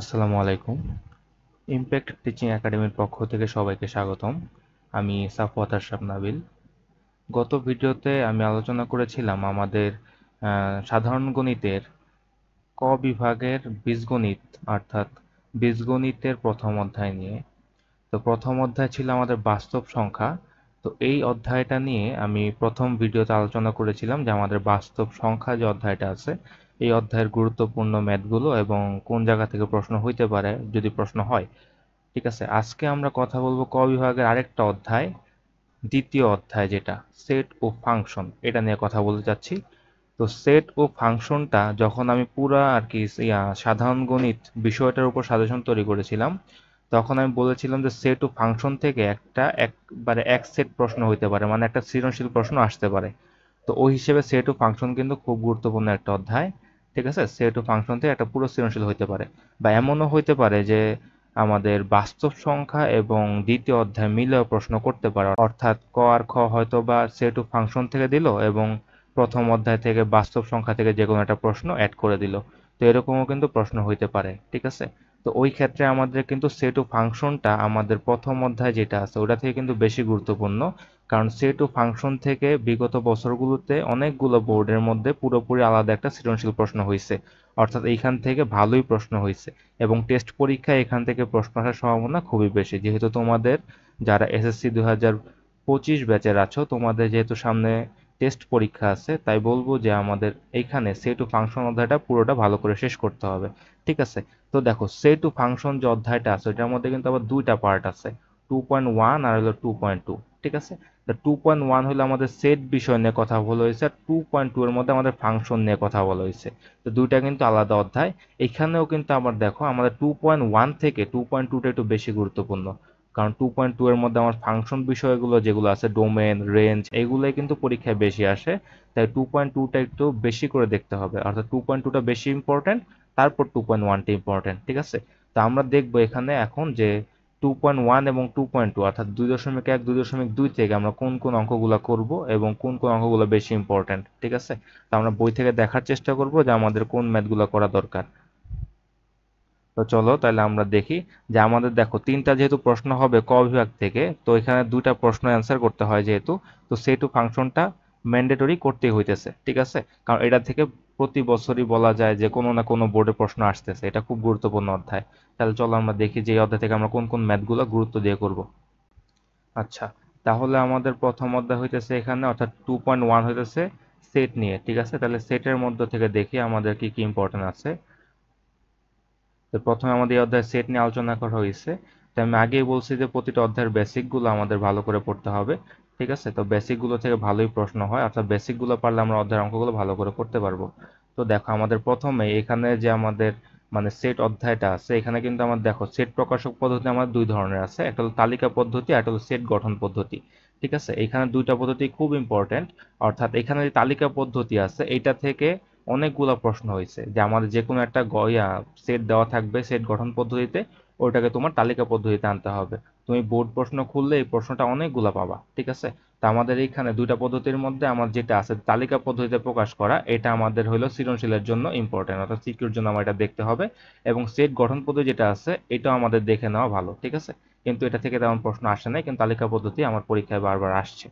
আসসালামু আলাইকুম। Impact teaching একাডেমির পক্ষ থেকে সবাইকে স্বাগতম। আমি সাফওয়াত আশরাফ নাবিল। গত ভিডিওতে আমি আলোচনা করেছিলাম আমাদের সাধারণ গণিতের ক বিভাগের বীজগণিত অর্থাৎ বীজগণিতের প্রথম অধ্যায় নিয়ে। তো প্রথম অধ্যায় ছিল আমাদের বাস্তব সংখ্যা। তো এই অধ্যায়টা নিয়ে আমি প্রথম ভিডিওতে আলোচনা করেছিলাম যে আমাদের বাস্তব সংখ্যা যে অধ্যায়টা আছে এই অধ্যায়ের গুরুত্বপূর্ণ ম্যাথগুলো এবং কোন জায়গা থেকে প্রশ্ন হইতে পারে যদি প্রশ্ন হয়। ঠিক আছে, আজকে আমরা কথা বলবো ক বিভাগের আরেকটা অধ্যায়, দ্বিতীয় অধ্যায় যেটা সেট ও ফাংশন, এটা নিয়ে কথা বলতে চাচ্ছি। তো সেট ও ফাংশনটা যখন আমি পুরা আর কি সাধারণ গণিত বিষয়টার উপর সাজেশন তৈরি করেছিলাম, তখন আমি বলেছিলাম যে সেট ও ফাংশন থেকে একবারে এক সেট প্রশ্ন হইতে পারে, মানে একটা সৃজনশীল প্রশ্ন আসতে পারে। তো ওই হিসেবে সেট ও ফাংশন কিন্তু খুব গুরুত্বপূর্ণ একটা অধ্যায়। ঠিক আছে, সেট ও ফাংশন থেকে একটা পুরো সৃজনশীল হইতে পারে, বা এমনও হইতে পারে যে আমাদের বাস্তব সংখ্যা এবং দ্বিতীয় অধ্যায় মিলেও প্রশ্ন করতে পারে, অর্থাৎ ক আর খ হয়তো বা সেট ও ফাংশন থেকে দিল এবং প্রথম অধ্যায় থেকে বাস্তব সংখ্যা থেকে যে কোনো একটা প্রশ্ন অ্যাড করে দিল। তো এরকমও কিন্তু প্রশ্ন হইতে পারে। ঠিক আছে, তো ওই ক্ষেত্রে আমাদের কিন্তু সেট ও ফাংশনটা আমাদের প্রথম অধ্যায় যেটা আছে ওটা থেকে কিন্তু বেশি গুরুত্বপূর্ণ। কারণ সেট ও ফাংশন থেকে বিগত বছরগুলোতে অনেকগুলো বোর্ডের মধ্যে পুরোপুরি আলাদা একটা সৃজনশীল প্রশ্ন হয়েছে, অর্থাৎ এইখান থেকে ভালোই প্রশ্ন হয়েছে। এবং টেস্ট পরীক্ষায় এখান থেকে প্রশ্ন আসার সম্ভাবনা খুবই বেশি, যেহেতু তোমাদের যারা এসএসসি 2025 ব্যাচের আছো তোমাদের যেহেতু সামনে টেস্ট পরীক্ষা আছে, তাই বলবো যে আমাদের এইখানে সেট ও ফাংশন অধ্যায়টা পুরোটা ভালো করে শেষ করতে হবে। ঠিক আছে, তো দেখো সেট ও ফাংশন যে অধ্যায়টা আছে ওটার মধ্যে কিন্তু আবার দুইটা পার্ট আছে, 2.1 আর হলো 2.2। ঠিক আছে, তো 2.1 হলো আমাদের সেট বিষয় নিয়ে কথা বলা হয়েছে, আর 2.2 এর মধ্যে আমাদের ফাংশন নিয়ে কথা বলা হয়েছে। তো দুইটা কিন্তু আলাদা অধ্যায়। এখানেও কিন্তু আবার দেখো আমাদের 2.1 থেকে 2.2টা একটু বেশি গুরুত্বপূর্ণ, কারণ 2.2 এর মধ্যে আমার ফাংশন বিষয়গুলো যেগুলো আছে ডোমেন রেঞ্জ এগুলোই কিন্তু পরীক্ষায় বেশি আসে। তাই 2.2টা একটু বেশি করে দেখতে হবে, অর্থাৎ 2.2টা বেশি ইম্পর্টেন্ট, তারপর 2.1টা ইম্পর্টেন্ট। ঠিক আছে, তো আমরা দেখবো এখানে এখন যে 2.1 এবং 2.2 অর্থাৎ 2.1 2.2 থেকে আমরা কোন কোন অঙ্কগুলো করব এবং কোন কোন অঙ্কগুলো বেশি ইম্পর্টেন্ট। ঠিক আছে, তো আমরা বই থেকে দেখার চেষ্টা করব যে আমাদের কোন ম্যাথগুলো করা দরকার। তো চলো তাহলে আমরা দেখি যে আমাদের দেখো তিনটা যেহেতু প্রশ্ন হবে ক বিভাগ থেকে, তো এখানে দুইটা প্রশ্ন অ্যান্সার করতে হয় যেহেতু, তো সেট ও ফাংশনটা ম্যান্ডেটরি করতেই হইতেছে। ঠিক আছে, কারণ এটা থেকে প্রতি বছরই বলা যায় যে কোনো না কোনো বোর্ডে প্রশ্ন আসতেছে, এটা খুব গুরুত্বপূর্ণ অধ্যায়। তাহলে চলো আমরা দেখি যে এই অধ্যায় থেকে আমরা কোন কোন ম্যাথগুলো গুরুত্ব দিয়ে করব। আচ্ছা, তাহলে আমাদের প্রথম অধ্যায় হইতেছে এখানে, অর্থাৎ 2.1 হইতেছে সেট নিয়ে। ঠিক আছে, তাহলে সেটের মধ্যে থেকে দেখি আমাদের কি কি ইম্পর্টেন্ট আছে। তো প্রথমে আমাদের এই অধ্যায় সেট নিয়ে আলোচনা করা হয়েছে। তো আমি আগেই বলছি যে প্রতিটা অধ্যায়ের বেসিকগুলো আমাদের ভালো করে পড়তে হবে। ঠিক আছে, তো বেসিকগুলো থেকে ভালোই প্রশ্ন হয়, অর্থাৎ বেসিকগুলো পারলে আমরা অধ্যায়ের অঙ্কগুলো ভালো করে করতে পারবো। তো দেখো আমাদের প্রথমে এখানে যে আমাদের মানে সেট অধ্যায়টা আছে, এখানে কিন্তু আমাদের দেখো সেট প্রকাশক পদ্ধতি আমাদের দুই ধরনের আছে, একটা হলো তালিকা পদ্ধতি আর একটা হলো সেট গঠন পদ্ধতি। ঠিক আছে, এখানে দুইটা পদ্ধতি খুব ইম্পর্টেন্ট। অর্থাৎ এখানে যে তালিকা পদ্ধতি আছে এইটা থেকে অনেকগুলো প্রশ্ন হয়েছে, যে আমাদের যে কোনো একটা সেট দেওয়া থাকবে সেট গঠন পদ্ধতিতে, ওইটাকে তোমার তালিকা পদ্ধতিতে আনতে হবে। তুমি বোর্ড প্রশ্ন খুললে এই প্রশ্নটা অনেকগুলো পাবা। ঠিক আছে, তা আমাদের এইখানে দুইটা পদ্ধতির মধ্যে আমার যেটা আছে তালিকা পদ্ধতিতে প্রকাশ করা, এটা আমাদের হলো সৃজনশীলের জন্য ইম্পর্টেন্ট, অর্থাৎ সিকিউর জন্য আমার এটা দেখতে হবে। এবং সেট গঠন পদ্ধতি যেটা আছে এটাও আমাদের দেখে নেওয়া ভালো। ঠিক আছে, কিন্তু এটা থেকে তেমন প্রশ্ন আসে নাই, কিন্তু তালিকা পদ্ধতি আমার পরীক্ষায় বারবার আসছে।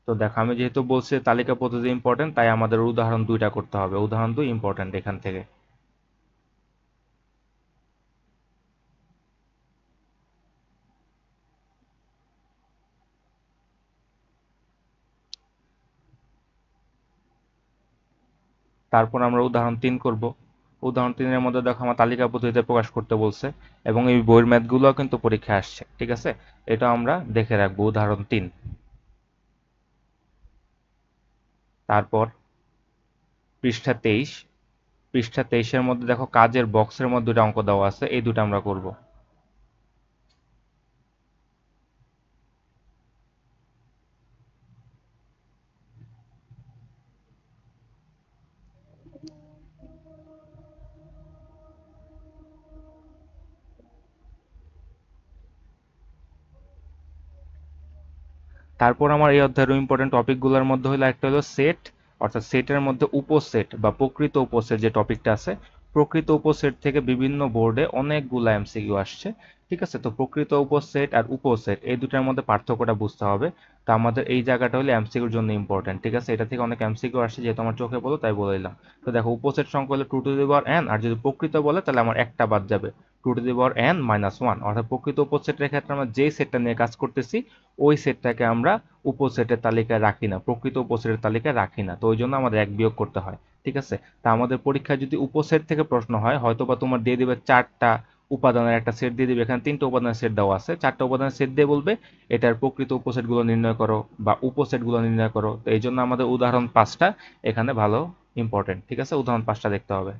তো দেখো আমি যেহেতু বলছি তালিকা পদ্ধতি ইম্পর্টেন্ট, তাই আমাদের উদাহরণ দুইটা করতে হবে, উদাহরণ দুই ইম্পর্টেন্ট এখান থেকে। তারপর আমরা উদাহরণ তিন করব। উদাহরণ তিনের মধ্যে দেখো আমার তালিকা পদ্ধতিতে প্রকাশ করতে বলছে, এবং এই বইয়ের ম্যাথগুলো কিন্তু পরীক্ষায় আসছে। ঠিক আছে, এটা আমরা দেখে রাখবো উদাহরণ তিন। তারপর পৃষ্ঠা 23, পৃষ্ঠা 23-এর মধ্যে দেখো কাজের বক্সের মধ্যে দুটো অঙ্ক দেওয়া আছে, এই দুটো আমরা করব। তারপর আমার এই অধ্যায়ের ইম্পর্টেন্ট টপিকগুলোর মধ্যে হলো একটা হলো সেট, অর্থাৎ সেটের মধ্যে উপসেট বা প্রকৃত উপসেট যে টপিকটা আছে, প্রকৃত উপসেট থেকে বিভিন্ন বোর্ডে অনেকগুলো এমসিকিউ আসছে। ঠিক আছে, তো প্রকৃত উপসেট আর উপসেট এই দুটার মধ্যে পার্থক্যটা বুঝতে হবে। তো আমাদের এই জায়গাটা হলে এমসিকিউর জন্য ইম্পর্টেন্ট। ঠিক আছে, এটা থেকে অনেক এমসিকিউ আসছে, যেহেতু আমার চোখে বলো তাই বলে দিলাম। তো দেখো, উপসেট সংখ্যা হলে 2 to the power n, আর যদি প্রকৃত বলে তাহলে আমার একটা বাদ যাবে, 2 to the power n - 1। অর্থাৎ প্রকৃত উপসেটের ক্ষেত্রে আমরা যেই সেটটা নিয়ে কাজ করতেছি ওই সেটটাকে আমরা উপসেটের তালিকায় রাখি না, প্রকৃত উপসেটের তালিকায় রাখি না। তো ওই জন্য আমাদের এক বিয়োগ করতে হয়। ঠিক আছে, তা আমাদের পরীক্ষায় যদি উপসেট থেকে প্রশ্ন হয়, হয়তো বা তোমার দিয়ে দিবে 4টা উপাদানের একটা সেট দিয়ে দিবে, এখানে 3টে উপাদানের সেট দেওয়া আছে, 4টা উপাদানের সেট দিয়ে বলবে এটার প্রকৃত উপসেটগুলো নির্ণয় করো বা উপসেটগুলো নির্ণয় করো। তো এই জন্য আমাদের উদাহরণ 5টা এখানে ভালো ইম্পর্টেন্ট। ঠিক আছে, উদাহরণ 5টা দেখতে হবে।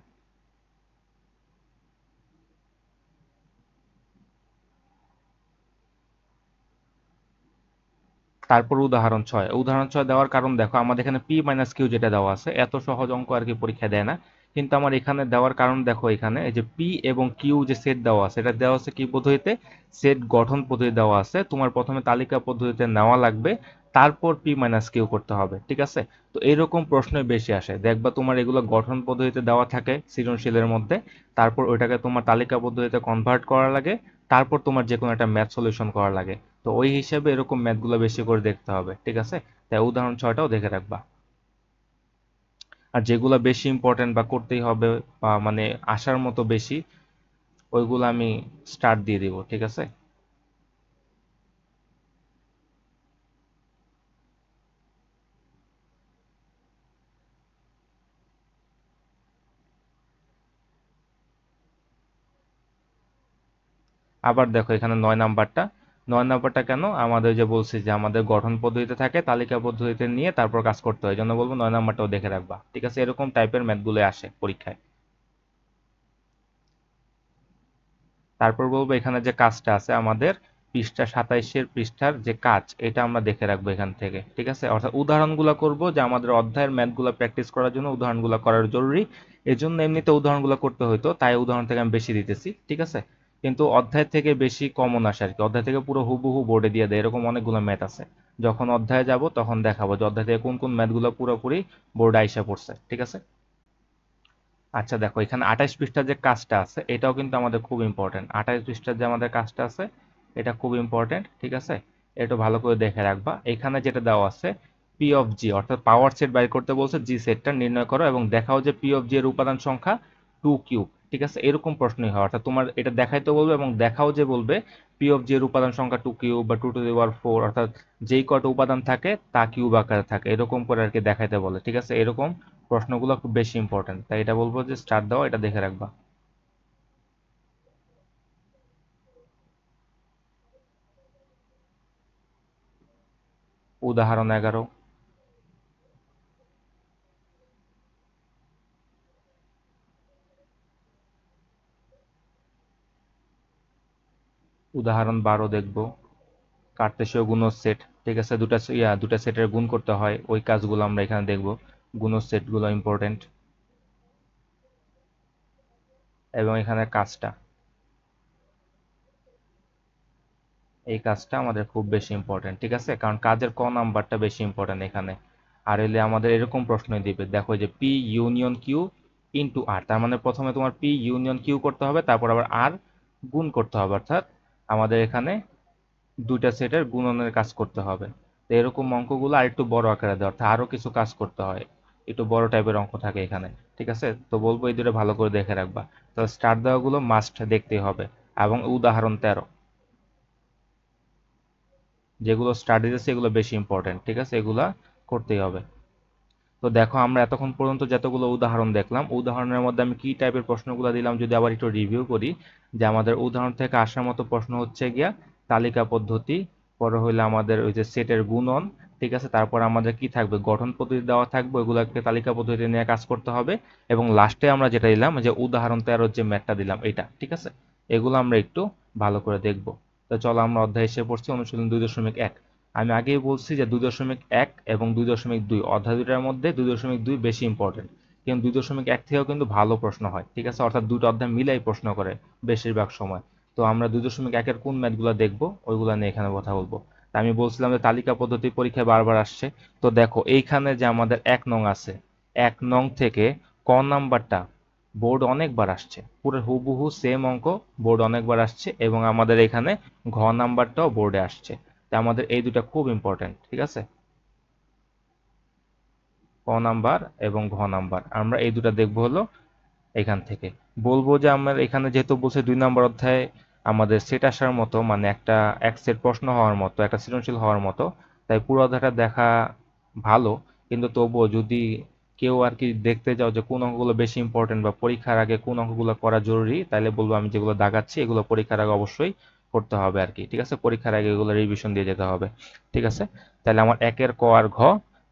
তারপর উদাহরণ 6। উদাহরণ 6 দেওয়ার কারণ দেখো, আমাদের এখানে p - q যেটা দেওয়া আছে, এত সহজ অঙ্ক আর কি পরীক্ষা দেয় না। কিন্তু আমার এখানে দেওয়ার কারণ দেখো, এখানে এই যে p এবং q যে সেট দেওয়া আছে, এটা দেওয়া আছে কি পদ্ধতিতে, সেট গঠন পদ্ধতি দেওয়া আছে। তোমার প্রথমে তালিকা পদ্ধতিতে নেওয়া লাগবে, তারপর p - q করতে হবে। ঠিক আছে, তো এইরকম প্রশ্নই বেশি আসে, দেখবা তোমার এগুলো গঠন পদ্ধতিতে দেওয়া থাকে সৃজনশীলের মধ্যে, তারপর ওইটাকে তোমার তালিকা পদ্ধতিতে কনভার্ট করা লাগে, তারপর তোমার যে কোনো একটা ম্যাথ সলিউশন করা লাগে। তো ওই হিসাবে এরকম ম্যাথগুলো বেশি করে দেখতে হবে। ঠিক আছে, তাই উদাহরণ 6টাও দেখে রাখবা। আর যেগুলো বেশি ইম্পর্টেন্ট বা করতেই হবে বা মানে আসার মতো বেশি, ওইগুলো আমি স্টার্ট দিয়ে দিব। ঠিক আছে, আবার দেখো এখানে 9 নাম্বারটা। 9 নাম্বারটা কেন আমাদের, যে বলছি যে আমাদের গঠন পদ্ধতিতে থাকে, তালিকা পদ্ধতিতে নিয়ে তারপর কাজ করতে হয়, এই জন্য বলবো 9 নাম্বারটাও দেখে রাখবা। ঠিক আছে, এরকম টাইপের ম্যাথগুলো আসে পরীক্ষায়। তারপর বলবো এখানে যে কাজটা আছে আমাদের, পৃষ্ঠা 27-এর পৃষ্ঠার যে কাজ, এটা আমরা দেখে রাখবো এখান থেকে। ঠিক আছে, অর্থাৎ উদাহরণগুলো করব, যে আমাদের অধ্যায়ের ম্যাথগুলো প্র্যাকটিস করার জন্য উদাহরণগুলো করার জরুরি। এজন্য এমনিতে উদাহরণগুলো করতে হইতো, তাই উদাহরণ থেকে আমি বেশি দিতেছি। ঠিক আছে, কিন্তু অধ্যায় থেকে বেশি কমন আসে আর কি, অধ্যায় থেকে পুরো হুবহু বোর্ডে দিয়ে দেয়, এরকম অনেকগুলো ম্যাথ আছে। যখন অধ্যায়ে যাব তখন দেখাবো যে অধ্যায় থেকে কোন কোন ম্যাথগুলো পুরোপুরি বোর্ডে আইসা পড়ছে। ঠিক আছে, আচ্ছা দেখো এখানে 28 পৃষ্ঠার যে কাজটা আছে, এটাও কিন্তু আমাদের খুব ইম্পর্টেন্ট। 28 পৃষ্ঠার যে আমাদের কাজটা আছে, এটা খুব ইম্পর্টেন্ট। ঠিক আছে, এটা ভালো করে দেখে রাখবা। এখানে যেটা দেওয়া আছে, পি অফ জি, অর্থাৎ পাওয়ার সেট বাইর করতে বলছে, জি সেটটা নির্ণয় করো এবং দেখাও যে পি অফ জি এর উপাদান সংখ্যা 2 কিউব। ঠিক আছে, এরকম প্রশ্নই হয়, অর্থাৎ তোমার এটা দেখাইতে বলবে এবং দেখাও যে বলবে পি অফ জি এর উপাদান সংখ্যা 2 কিউব বা 2 to the power 4, অর্থাৎ যেই কটা উপাদান থাকে তা কিউব আকারে থাকে, এরকম করে আর কি দেখাইতে বলে। ঠিক আছে, এরকম প্রশ্নগুলো খুব বেশি ইম্পর্টেন্ট, তাই এটা বলবো যে স্টার্ট দাও, এটা দেখে রাখবা। উদাহরণ 11। উদাহরণ 12 দেখবো, কার্তেশীয় গুণজ সেট। ঠিক আছে, দুটা সেটের গুণ করতে হয়, ওই কাজগুলো আমরা এখানে দেখবো। গুণজ সেটগুলো ইম্পর্টেন্ট। এবং এখানে কাজটা, এই কাজটা আমাদের খুব বেশি ইম্পর্টেন্ট। ঠিক আছে, কারণ কাজের ক নাম্বারটা বেশি ইম্পর্টেন্ট এখানে। আর এলে আমাদের এরকম প্রশ্নই দিবে, দেখো যে পি ইউনিয়ন কিউ ইন্টু আর, তার মানে প্রথমে তোমার পি ইউনিয়ন কিউ করতে হবে, তারপর আবার আর গুণ করতে হবে, অর্থাৎ আমাদের এখানে দুইটা সেটের গুণনের কাজ করতে হবে। তো এরকম অঙ্কগুলো আর একটু বড় আকারে দেওয়া, অর্থাৎ আরো কিছু কাজ করতে হয়, একটু বড় টাইপের অঙ্ক থাকে এখানে। ঠিক আছে, তো বলবো এই দুটো ভালো করে দেখে রাখবা। তো স্টার্ট দেওয়াগুলো মাস্ট দেখতেই হবে। এবং উদাহরণ 13, যেগুলো স্টাডি আছে এগুলো বেশি ইম্পর্টেন্ট। ঠিক আছে, এগুলা করতেই হবে। তো দেখো আমরা এতক্ষণ পর্যন্ত যতগুলো উদাহরণ দেখলাম, উদাহরণের মধ্যে আমি কি টাইপের প্রশ্নগুলো দিলাম যদি আবার একটু রিভিউ করি, যে আমাদের উদাহরণ থেকে আসার মতো প্রশ্ন হচ্ছে গিয়া তালিকা পদ্ধতি, পরে হইলে আমাদের ওই যে সেটের গুণন। ঠিক আছে, তারপর আমাদের কি থাকবে, গঠন পদ্ধতি দেওয়া থাকবে, ওইগুলোকে তালিকা পদ্ধতি নিয়ে কাজ করতে হবে। এবং লাস্টে আমরা যেটা দিলাম, যে উদাহরণ 13 যে ম্যাথটা দিলাম এটা। ঠিক আছে, এগুলো আমরা একটু ভালো করে দেখব। তো চলো আমরা অধ্যায় এসে পড়ছি, অনুশীলন 2.1। আমি আগেই বলছি যে 2.1 এবং 2.2 অধ্যায় দুটার মধ্যে 2.2 বেশি ইম্পর্টেন্ট, কিন্তু 2.1 থেকেও কিন্তু ভালো প্রশ্ন হয়। ঠিক আছে, অর্থাৎ দুটো অধ্যায় মিলাই প্রশ্ন করে বেশিরভাগ সময়। তো আমরা 2.1-এর কোন ম্যাথগুলো দেখবো ওইগুলো নিয়ে এখানে কথা বলবো। আমি বলছিলাম যে তালিকা পদ্ধতি পরীক্ষায় বারবার আসছে। তো দেখো এইখানে যে আমাদের 1 নং আছে, 1 নং থেকে ক নাম্বারটা বোর্ড অনেকবার আসছে, পুরো হুবহু সেম অঙ্ক বোর্ড অনেকবার আসছে, এবং আমাদের এখানে ঘ নাম্বারটাও বোর্ডে আসছে। তো আমাদের এই দুটা খুব ইম্পর্টেন্ট, ঠিক আছে? ক নাম্বার এবং ঘ নাম্বার আমরা এই দুটা দেখবো হলো এখান থেকে। বলবো যে আমার এখানে যেহেতু বলছে 2 নম্বর অধ্যায়ে আমাদের সেট আসার মতো, মানে একটা এক সেট প্রশ্ন হওয়ার মতো, একটা সৃজনশীল হওয়ার মতো, তাই পুরো অধ্যায়টা দেখা ভালো। কিন্তু তবুও যদি কেউ আর কি দেখতে যাও যে কোন অঙ্কগুলো বেশি ইম্পর্টেন্ট বা পরীক্ষার আগে কোন অঙ্কগুলো করা জরুরি, তাহলে বলবো আমি যেগুলো দাগাচ্ছি এগুলো পরীক্ষার আগে অবশ্যই করতে হবে আর কি, ঠিক আছে? পরীক্ষার আগে এগুলো রিভিশন দিয়ে যেতে হবে, ঠিক আছে? তাহলে আমার একের ক আর ঘ।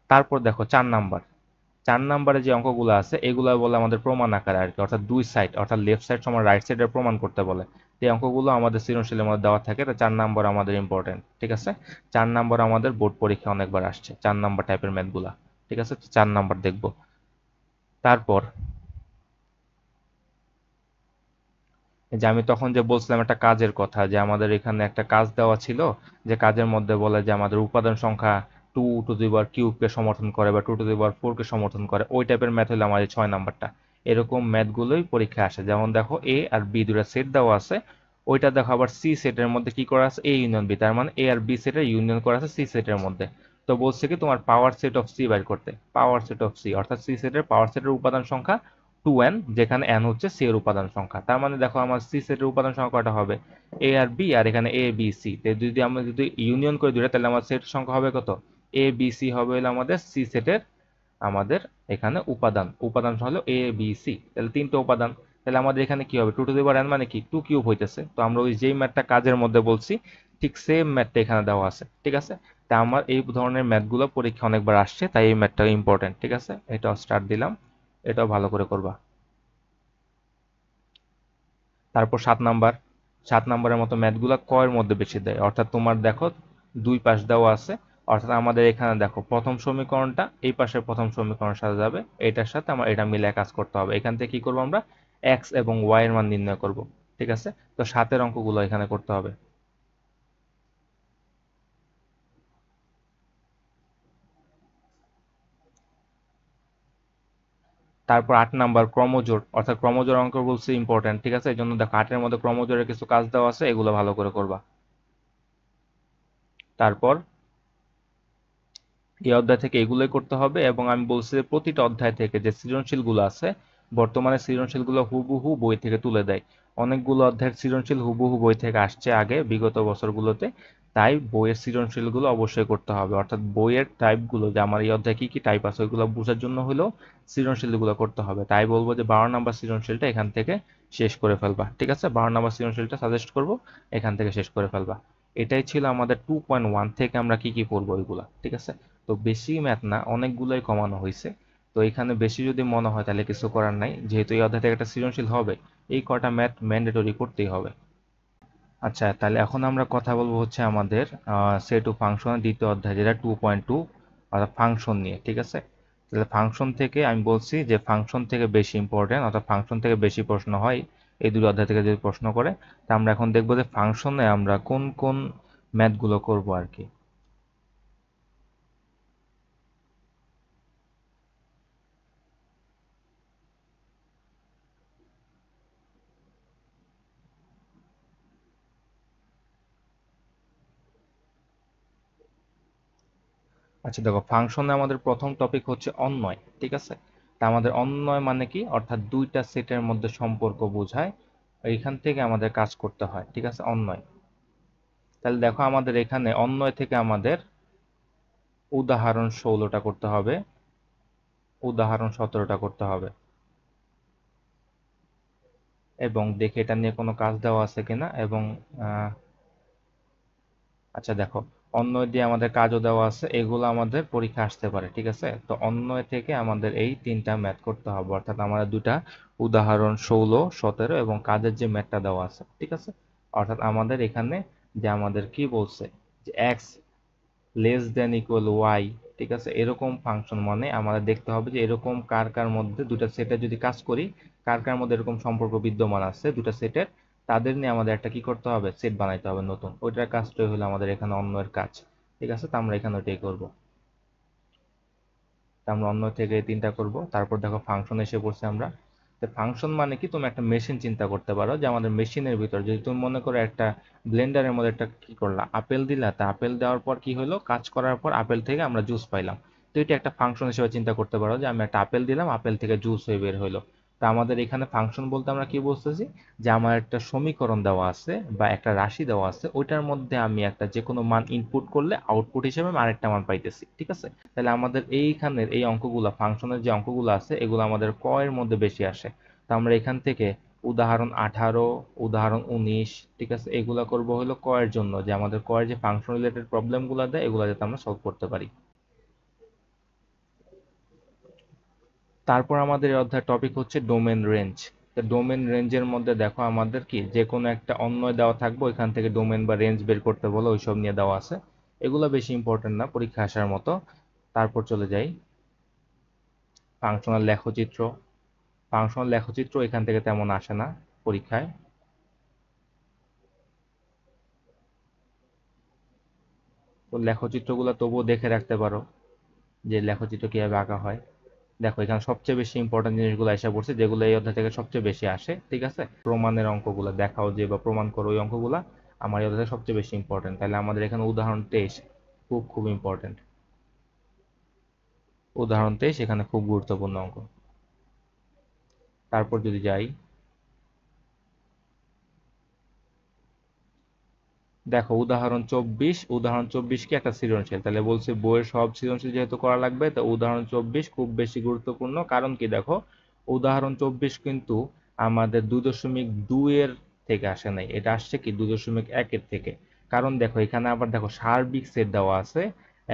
তারপর দেখো 4 নাম্বার, 4 নম্বরে যে অঙ্কগুলো আছে এগুলো বলে আমাদের প্রমাণ আকারে আর কি, অর্থাৎ দুই সাইড, অর্থাৎ লেফট সাইড সমান রাইট সাইডের প্রমাণ করতে বলে। এই অঙ্কগুলো আমাদের সৃজনশীলের মধ্যে দেওয়া থাকে, তো 4 নম্বর আমাদের ইম্পর্টেন্ট, ঠিক আছে? 4 নম্বর আমাদের বোর্ড পরীক্ষা অনেকবার আসছে 4 নম্বর টাইপের ম্যাথগুলা, ঠিক আছে? তো 4 নম্বর দেখবো। তারপর এই যে আমি তখন যে বলছিলাম একটা কাজের কথা, যে আমাদের এখানে একটা কাজ দেওয়া ছিল, যে কাজের মধ্যে বলে যে আমাদের উপাদান সংখ্যা 2 টু দি পাওয়ার কিউব কে সমর্থন করে বা 2 টু দি পাওয়ার 4 কে সমর্থন করে, ওই টাইপের ম্যাথ হলো আমাদের 6 নাম্বারটা। এরকম ম্যাথগুলোই পরীক্ষায় আসে। যেমন দেখো এ আর বি দুটো সেট দেওয়া আছে, ওইটা দেখো আবার সি সেটের মধ্যে কি করা আছে, এ ইউনিয়ন বি, তার মানে এ আর বি সেটের ইউনিয়ন করা আছে সি সেটের মধ্যে। তো বলছে কি তোমার পাওয়ার সেট অফ সি বের করতে, পাওয়ার সেট অফ সি অর্থাৎ সি সেটের পাওয়ার সেটের উপাদান সংখ্যা 2n, যেখানে n হচ্ছে সি এর উপাদান সংখ্যা। তার মানে দেখো আমার সি সেটের উপাদান সংখ্যা কয়টা হবে, এ আর বি, আর এখানে এ বি সি। যদি আমরা যদি ইউনিয়ন করে দুইটা, তাহলে আমার সেট সংখ্যা হবে কত, এ বি সি হবে হলো আমাদের সি সেটের আমাদের এখানে উপাদান, উপাদান হলো এ বি সি, তাহলে 3টে উপাদান। তাহলে আমাদের এখানে কি হবে, 2 টু দি পাওয়ার n মানে কি 2 কিউব হইতেছে। তো আমরা ওই যেই ম্যাথটা কাজের মধ্যে বলছি ঠিক সেম ম্যাথটা এখানে দেওয়া আছে, ঠিক আছে? তা আমার এই ধরনের ম্যাথগুলো পরীক্ষা অনেকবার আসছে, তাই এই ম্যাথটা ইম্পর্টেন্ট, ঠিক আছে? এটাও স্টার্ট দিলাম, এটাও ভালো করে করবা। তারপর 7 নাম্বার, 7 নাম্বারের মতো ম্যাথগুলা কয়ের মধ্যে বেশি দেয়, অর্থাৎ তোমার দেখো দুই পাশ দেওয়া আছে, অর্থাৎ আমাদের এখানে দেখো প্রথম সমীকরণটা এই পাশের প্রথম সমীকরণের সাথে যাবে, এটার সাথে আমার এটা মিলে কাজ করতে হবে। এখান থেকে কি করবো আমরা, এক্স এবং ওয়াই এর মান নির্ণয় করব, ঠিক আছে? তো 7-এর অঙ্কগুলো এখানে করতে হবে। তারপর 8 নাম্বার ক্রমজোড়, অর্থাৎ ক্রমজোড় অঙ্ক বলছে ইম্পর্টেন্ট, ঠিক আছে? এই জন্য দেখো 8-এর মধ্যে ক্রমজোড়ের কিছু কাজ দেওয়া আছে, এগুলো ভালো করে করবা। তারপর এই অধ্যায় থেকে এগুলোই করতে হবে, এবং আমি বলছি যে প্রতিটা অধ্যায় থেকে যে সৃজনশীলগুলো আছে, বর্তমানে সৃজনশীলগুলো হুবহু বই থেকে তুলে দেয়। অনেকগুলো অধ্যায়ের সৃজনশীল হুবহু বই থেকে আসছে আগে বিগত বছরগুলোতে, তাই বইয়ের সৃজনশীলগুলো অবশ্যই করতে হবে। অর্থাৎ বইয়ের টাইপগুলো, যে আমার এই অধ্যায়ে কি কি টাইপ আছে ওইগুলো বোঝার জন্য হলেও সৃজনশীলগুলো করতে হবে। তাই বলবো যে 12 নম্বর সৃজনশীলটা এখান থেকে শেষ করে ফেলবা, ঠিক আছে? 12 নম্বর সৃজনশীলটা সাজেস্ট করবো এখান থেকে শেষ করে ফেলবা। এটাই ছিল আমাদের 2.1 থেকে আমরা কি কি পড়বো ওইগুলা, ঠিক আছে? তো বেশি ম্যাথ না, অনেকগুলোই কমানো হয়েছে। তো এখানে বেশি যদি মনে হয় তাহলে কিছু করার নাই, যেহেতু এই অধ্যায় থেকে একটা সৃজনশীল হবে, এই কটা ম্যাথ ম্যান্ডেটরি করতেই হবে। আচ্ছা, তাহলে এখন আমরা কথা বলবো হচ্ছে আমাদের সেট ও ফাংশনের দ্বিতীয় অধ্যায়, যেটা 2.2, অর্থাৎ ফাংশন নিয়ে, ঠিক আছে? তাহলে ফাংশন থেকে আমি বলছি যে ফাংশন থেকে বেশি ইম্পর্টেন্ট, অর্থাৎ ফাংশন থেকে বেশি প্রশ্ন হয় এই দুটো অধ্যায় থেকে যদি প্রশ্ন করে। তা আমরা এখন দেখবো যে ফাংশনে আমরা কোন কোন ম্যাথগুলো করবো আর কি। আচ্ছা দেখো, ফাংশনে আমাদের প্রথম টপিক হচ্ছে অন্বয়, ঠিক আছে? তা আমাদের অন্বয় মানে কি, অর্থাৎ দুইটা সেটের মধ্যে সম্পর্ক বোঝায়, এইখান থেকে আমাদের কাজ করতে হয়, ঠিক আছে? অন্বয়। তাহলে দেখো আমাদের এখানে অন্বয় থেকে আমাদের উদাহরণ 16টা করতে হবে, উদাহরণ 17টা করতে হবে, এবং দেখে এটা নিয়ে কোনো কাজ দেওয়া আছে কিনা। এবং আচ্ছা দেখো, অন্বয় দিয়ে আমাদের কাজও দেওয়া আছে, এগুলো আমাদের পরীক্ষা আসতে পারে, ঠিক আছে? তো অন্বয় থেকে আমাদের এই তিনটা ম্যাথ করতে হবে, অর্থাৎ আমাদের দুটা উদাহরণ 16, 17 এবং কাজের যে ম্যাথটা দেওয়া আছে, ঠিক আছে? অর্থাৎ আমাদের এখানে যে আমাদের কি বলছে, যে X less than equal Y, ঠিক আছে? এরকম ফাংশন মানে আমাদের দেখতে হবে যে এরকম কার কার মধ্যে দুটা সেটে যদি কাজ করি, কার কার মধ্যে এরকম সম্পর্ক বিদ্যমান আছে দুটা সেটের, তাদের নিয়ে আমাদের একটা কি করতে হবে, সেট বানাইতে হবে নতুন। ওইটার কাজটাই হলো আমাদের এখানে অন্যের কাজ। ঠিক আছে, তো আমরা এখানে ওইটাই করব। তা আমরা অন্য থেকে তিনটা করব। তারপর দেখো ফাংশন এসে পড়ছে আমরা। তো ফাংশন মানে কি, তুমি একটা মেশিন চিন্তা করতে পারো যে আমাদের মেশিনের ভিতর যদি তুমি মনে করো একটা ব্লেন্ডারের মধ্যে একটা কি করলা, আপেল দিলা, তা আপেল দেওয়ার পর কি হলো, কাজ করার পর আপেল থেকে আমরা জুস পাইলাম। তো এটা একটা ফাংশন হিসেবে চিন্তা করতে পারো যে আমি একটা আপেল দিলাম, আপেল থেকে জুস হয়ে বের হইলো। তা আমাদের এখানে ফাংশন বলতে আমরা কি বুঝতেছি, যে আমার একটা সমীকরণ দেওয়া আছে বা একটা রাশি দেওয়া আছে, ওইটার মধ্যে আমি একটা যে কোনো মান ইনপুট করলে আউটপুট হিসেবে আমি আরেকটা মান পাইতেছি। ঠিক আছে, তাহলে আমাদের এইখানের এই অঙ্কগুলা, ফাংশনের যে অঙ্কগুলো আছে, এগুলো আমাদের ক এর মধ্যে বেশি আসে। তো আমরা এখান থেকে উদাহরণ 18, উদাহরণ 19, ঠিক আছে, এগুলা করব হলো ক এর জন্য, যে আমাদের ক এর যে ফাংশন রিলেটেড প্রবলেমগুলো দেয় এগুলো যাতে আমরা সলভ করতে পারি। তারপর আমাদের এই অধ্যায়ের টপিক হচ্ছে ডোমেন রেঞ্জ। তো ডোমেন রেঞ্জের মধ্যে দেখো আমাদের কি যে কোনো একটা অন্বয় দেওয়া থাকবে, ওইখান থেকে ডোমেন বা রেঞ্জ বের করতে বলো, ওইসব নিয়ে দেওয়া আছে। এগুলো বেশি ইম্পর্টেন্ট না পরীক্ষা আসার মতো। তারপর চলে যাই ফাংশনাল লেখচিত্র। ফাংশনাল লেখচিত্র এখান থেকে তেমন আসে না পরীক্ষায়। তো লেখচিত্রগুলো তবুও দেখে রাখতে পারো যে লেখচিত্র কিভাবে আঁকা হয়। দেখো এখানে সবচেয়ে বেশি ইম্পর্টেন্ট জিনিসগুলো এসে পড়ছে, যেগুলো এই অধ্যায় থেকে সবচেয়ে বেশি আসে। ঠিক আছে, প্রমাণের অঙ্কগুলো দেখাও যে বা প্রমাণ করো, ওই অঙ্কগুলা আমার এই অধ্যায় থেকে সবচেয়ে বেশি ইম্পর্টেন্ট। তাহলে আমাদের এখানে উদাহরণ 23 খুব খুব ইম্পর্টেন্ট। উদাহরণ 23 এখানে খুব গুরুত্বপূর্ণ অঙ্ক। তারপর যদি যাই, দেখো উদাহরণ 24। উদাহরণ 24 কি একটা সৃজনশীল, তাহলে বলছে বইয়ের সব সৃজনশীল যেহেতু করা লাগবে, তো উদাহরণ 24 খুব বেশি গুরুত্বপূর্ণ। কারণ কি, দেখো উদাহরণ 24 কিন্তু আমাদের 2.2 এর থেকে আসে নাই, এটা আসছে কি 2.1 এর থেকে। কারণ দেখো এখানে আবার দেখো সার্বিক সেট দেওয়া আছে,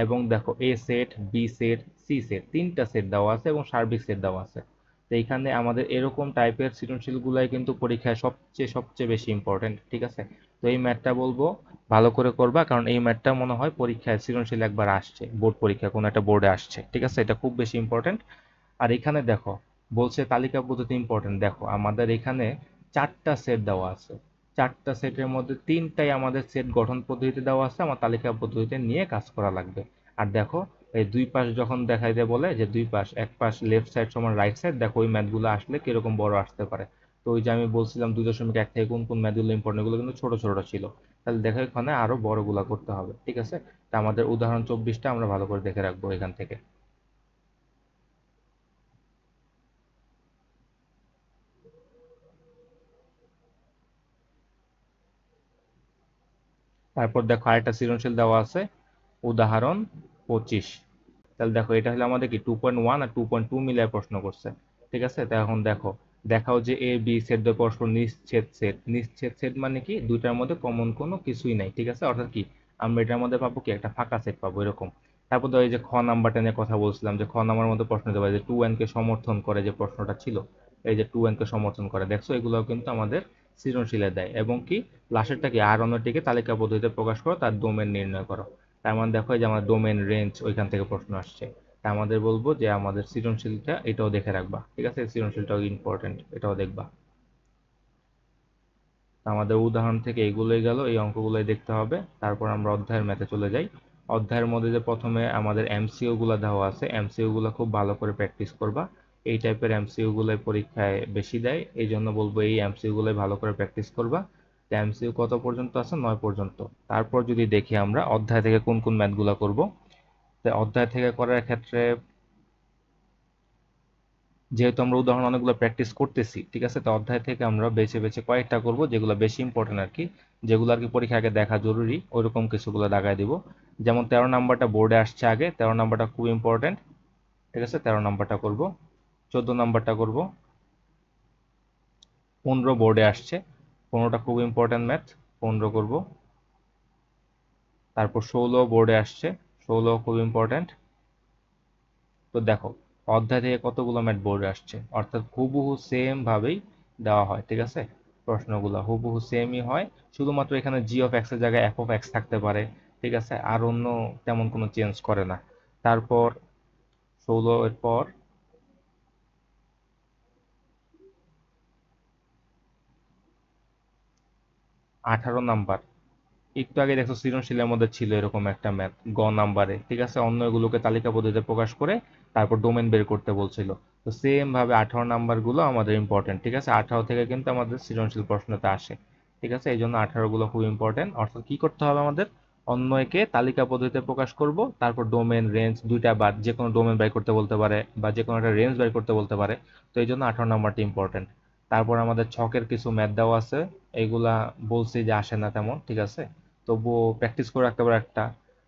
এবং দেখো A set, B set, C set, তিনটা সেট দেওয়া আছে এবং সার্বিক সেট দেওয়া আছে। তো এইখানে আমাদের এরকম টাইপের সৃজনশীল গুলাই কিন্তু পরীক্ষায় সবচেয়ে সবচেয়ে বেশি ইম্পর্টেন্ট। ঠিক আছে, তো এই ম্যাথটা বলবো ভালো করে করবা, কারণ এই ম্যাথটা মনে হয় পরীক্ষায় সৃজনশীল একবার আসছে, বোর্ড পরীক্ষা কোনো একটা বোর্ডে আসছে। ঠিক আছে, এটা খুব বেশি ইম্পর্টেন্ট। আর এখানে দেখো বলছে তালিকা পদ্ধতি ইম্পর্টেন্ট। দেখো আমাদের এখানে চারটা সেট দেওয়া আছে, চারটা সেটের মধ্যে তিনটাই আমাদের সেট গঠন পদ্ধতিতে দেওয়া আছে, আমার তালিকা পদ্ধতিতে নিয়ে কাজ করা লাগবে। আর দেখো এই দুই পাশ যখন দেখাই দেয়, বলে যে দুই পাশ, এক পাশ লেফট সাইড সমান রাইট সাইড, দেখো ওই ম্যাথগুলো আসলে কিরকম বড় আসতে পারে। তো ওই যে আমি বলছিলাম 2.1 থেকে কোন কোন ম্যাথগুলো ইম্পর্টেন্ট, এগুলো কিন্তু ছোট ছোট ছিল। তাহলে দেখো এখানে আরো বড়গুলা করতে হবে। ঠিক আছে, তা আমাদের উদাহরণ 24টা আমরা ভালো করে দেখে রাখবো এখান থেকে। তারপর দেখো আরেকটা সৃজনশীল দেওয়া আছে, উদাহরণ 25। তাহলে দেখো এটা হলো আমাদের কি 2.1 আর 2.2 মিলিয়ে প্রশ্ন করছে। ঠিক আছে, তা এখন দেখো, দেখাও যে এ বি সেট দ্বয় পরস্পর নিশ্ছেদ সেট। নিশ্ছেদ সেট মানে কি, দুইটার মধ্যে কমন কোনো কিছুই নাই। ঠিক আছে, অর্থাৎ কি আমরা এটার মধ্যে পাবো কি একটা ফাঁকা সেট পাবো এরকম। তারপর ধর এই যে খ নাম্বারটা নিয়ে কথা বলছিলাম, যে খ নাম্বার মধ্যে প্রশ্ন দেওয়া যে 2n কে সমর্থন করে, যে প্রশ্নটা ছিল, এই যে 2n কে সমর্থন করে, দেখছো এগুলোও কিন্তু আমাদের সৃজনশীলে দেয়। এবং কি লাস্টেরটা কি আর অন্যটিকে তালিকা পদ্ধতিতে প্রকাশ করো, তার ডোমেন নির্ণয় করো। তার মানে দেখো এই যে আমার ডোমেন রেঞ্জ ওইখান থেকে প্রশ্ন আসছে। তা আমাদের বলবো যে আমাদের সৃজনশীলটা এটাও দেখে রাখবা। ঠিক আছে, সৃজনশীলটাও ইম্পর্টেন্ট, এটাও দেখবা। তা আমাদের উদাহরণ থেকে এগুলোই গেল, এই অঙ্কগুলোই দেখতে হবে। তারপর আমরা অধ্যায়ের ম্যাথে চলে যাই। অধ্যায়ের মধ্যে যে প্রথমে আমাদের এমসিইউ গুলা দেওয়া আছে, এমসিইউ গুলো খুব ভালো করে প্র্যাকটিস করবা। এই টাইপের এমসিইউ গুলোই পরীক্ষায় বেশি দেয়, এই জন্য বলবো এই এমসিইউ গুলোই ভালো করে প্র্যাকটিস করবা। এমসিইউ কত পর্যন্ত আছে, 9 পর্যন্ত। তারপর যদি দেখি আমরা অধ্যায় থেকে কোন কোন ম্যাথগুলো করব। তো অধ্যায় থেকে করার ক্ষেত্রে যেহেতু আমরা উদাহরণ অনেকগুলো প্র্যাকটিস করতেছি, ঠিক আছে, তো অধ্যায় থেকে আমরা বেছে বেছে কয়েকটা করব যেগুলো বেশি ইম্পর্টেন্ট আর কি, যেগুলো আর কি পরীক্ষা আগে দেখা জরুরি, ওইরকম কিছুগুলো দাগায় দিব। যেমন 13 নাম্বারটা বোর্ডে আসছে আগে, 13 নাম্বারটা খুব ইম্পর্টেন্ট। ঠিক আছে, 13 নাম্বারটা করব। 14 নাম্বারটা করব। 15 বোর্ডে আসছে, 15টা খুব ইম্পর্টেন্ট ম্যাথ, 15 করব। তারপর 16 বোর্ডে আসছে, 16 খুব ইম্পর্টেন্ট। তো দেখো অধ্যায় থেকে কতগুলো ম্যাথ বোর্ডে আসছে, অর্থাৎ হুবহু সেম ভাবেই দেওয়া হয়। ঠিক আছে, প্রশ্নগুলো হুবহু সেমই হয়, শুধুমাত্র এখানে জি অফ এক্স এর জায়গায় এফ অফ এক্স থাকতে পারে। ঠিক আছে, আর অন্য তেমন কোনো চেঞ্জ করে না। তারপর 16 এর পর 18 নাম্বার। একটু আগে দেখো সৃজনশীলের মধ্যে ছিল এরকম একটা ম্যাথ নাম্বারে, ঠিক আছে, অন্য এগুলোকে তালিকা পদ্ধতিতে প্রকাশ করে তারপর ডোমেন বের করতে বলছিল। তো সেম ভাবে 18 নাম্বার গুলো আমাদের ইম্পর্টেন্ট, ঠিক আছে, 18 থেকে কিন্তু আমাদের সৃজনশীল প্রশ্নতে আসে, ঠিক আছে, এই জন্য 18 গুলো খুব ইম্পর্টেন্ট। অর্থাৎ কি করতে হবে আমাদের, অন্য একে তালিকা পদ্ধতিতে প্রকাশ করব, তারপর ডোমেন রেঞ্জ দুইটা বাদ যে কোনো ডোমেন বাই করতে বলতে পারে বা যে কোনো একটা রেঞ্জ বাই করতে বলতে পারে। তো এই জন্য 18 নাম্বারটা ইম্পর্টেন্ট। তারপর আমাদের ছকের কিছু ম্যাথ দেওয়া আছে, এগুলা বলছি যে আসে না তেমন, ঠিক আছে, তবুও প্র্যাকটিস করে রাখতে পারো একটা,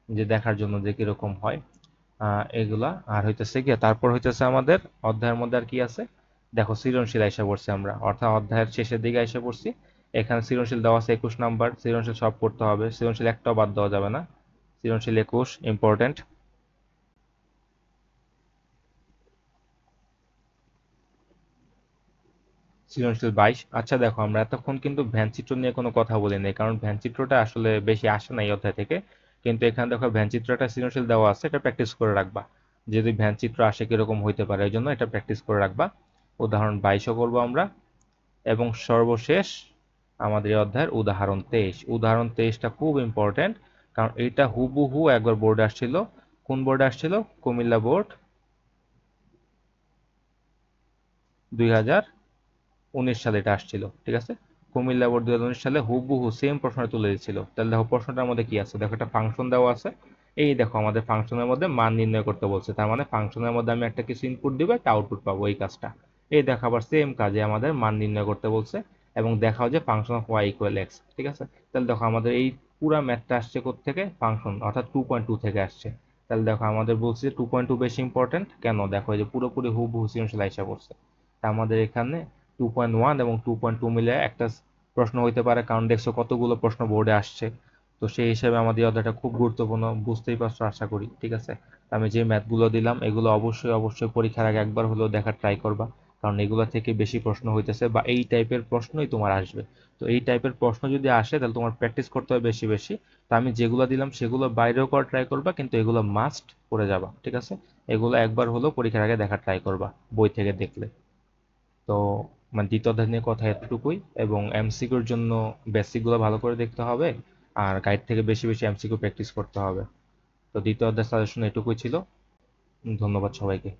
যে দেখার জন্য যে কিরকম হয়। এগুলা আর হইতেছে গিয়ে তারপর হইতেছে আমাদের অধ্যায়ের মধ্যে আর কি আছে, দেখো সৃজনশীল আইসা পড়ছি আমরা, অর্থাৎ অধ্যায়ের শেষের দিকে আইসা পড়ছি। এখানে সৃজনশীল দেওয়া আছে 21 নাম্বার, সৃজনশীল সব করতে হবে, সৃজনশীল একটাও বাদ দেওয়া যাবে না। সৃজনশীল 21 ইম্পর্টেন্ট। সৃজনশীল 22। আচ্ছা দেখো, আমরা এতক্ষণ কিন্তু ভ্যানচিত্র নিয়ে কোনো কথা বলি নাই, কারণ ভ্যানচিত্রটা আসলে বেশি আসে না এই অধ্যায় থেকে। কিন্তু এখানে দেখো ভ্যানচিত্রটা সৃজনশীল দেওয়া আছে, এটা প্র্যাকটিস করে রাখবা। যদি ভ্যানচিত্র আসে কিরকম হইতে পারে, এই জন্য এটা প্র্যাকটিস করে রাখবা। উদাহরণ 22ও করবো আমরা। এবং সর্বশেষ আমাদের এই অধ্যায়ের উদাহরণ 23। উদাহরণ 23টা খুব ইম্পর্টেন্ট, কারণ এটা হুবহু একবার বোর্ডে আসছিল। কোন বোর্ডে আসছিল? কুমিল্লা বোর্ড 2019 সালে এটা আসছিল, ঠিক আছে। কুমিল্লা বোর্ড 2019 সালে হুবহু সেম প্রশ্নটা তুলে দিচ্ছিল। তাহলে দেখো প্রশ্নটার মধ্যে কি আছে, দেখো একটা ফাংশন দেওয়া আছে। এই দেখো আমাদের ফাংশনের মধ্যে মান নির্ণয় করতে বলছে, তার মানে ফাংশনের মধ্যে আমি একটা কিছু ইনপুট দিব, একটা আউটপুট পাবো, এই কাজটা। এই দেখো আবার সেম কাজে আমাদের মান নির্ণয় করতে বলছে, এবং দেখাও যে function of Y equal X, ঠিক আছে। তাহলে দেখো আমাদের এই পুরা ম্যাথটা আসছে থেকে ফাংশন, অর্থাৎ 2.2 থেকে আসছে। তাহলে দেখো আমাদের বলছে যে 2.2 বেশি ইম্পর্টেন্ট কেন, দেখো এই যে পুরোপুরি হুবহু সৃজনশীল আইসা পড়ছে। তা আমাদের এখানে 2.1 এবং 2.2 মিলে একটা প্রশ্ন হইতে পারে, কারণ দেখছো কতগুলো প্রশ্ন বোর্ডে আসছে। তো সেই হিসেবে আমাদের এই অধ্যায়টা খুব গুরুত্বপূর্ণ, বুঝতেই পারছো আশা করি, ঠিক আছে। আমি যে ম্যাথগুলো দিলাম এগুলো অবশ্যই অবশ্যই পরীক্ষার আগে একবার হলেও দেখার ট্রাই করবা, কারণ এগুলো থেকে বেশি প্রশ্ন হইতেছে বা এই টাইপের প্রশ্নই তোমার আসবে। তো এই টাইপের প্রশ্ন যদি আসে তাহলে তোমার প্র্যাকটিস করতে হবে বেশি বেশি। তো আমি যেগুলো দিলাম সেগুলো বাইরেও করার ট্রাই করবা, কিন্তু এগুলো মাস্ট করে যাবা, ঠিক আছে। এগুলো একবার হলেও পরীক্ষার আগে দেখার ট্রাই করবা বই থেকে দেখলে। তো মানে দ্বিতীয় অধ্যায় নিয়ে কথা এতটুকুই, এবং এমসিকিউর জন্য বেসিক গুলো ভালো করে দেখতে হবে, আর গাইড থেকে বেশি বেশি এমসিকিউ প্র্যাকটিস করতে হবে। তো দ্বিতীয় অধ্যায় সাজেশন এটুকুই ছিল। ধন্যবাদ সবাইকে।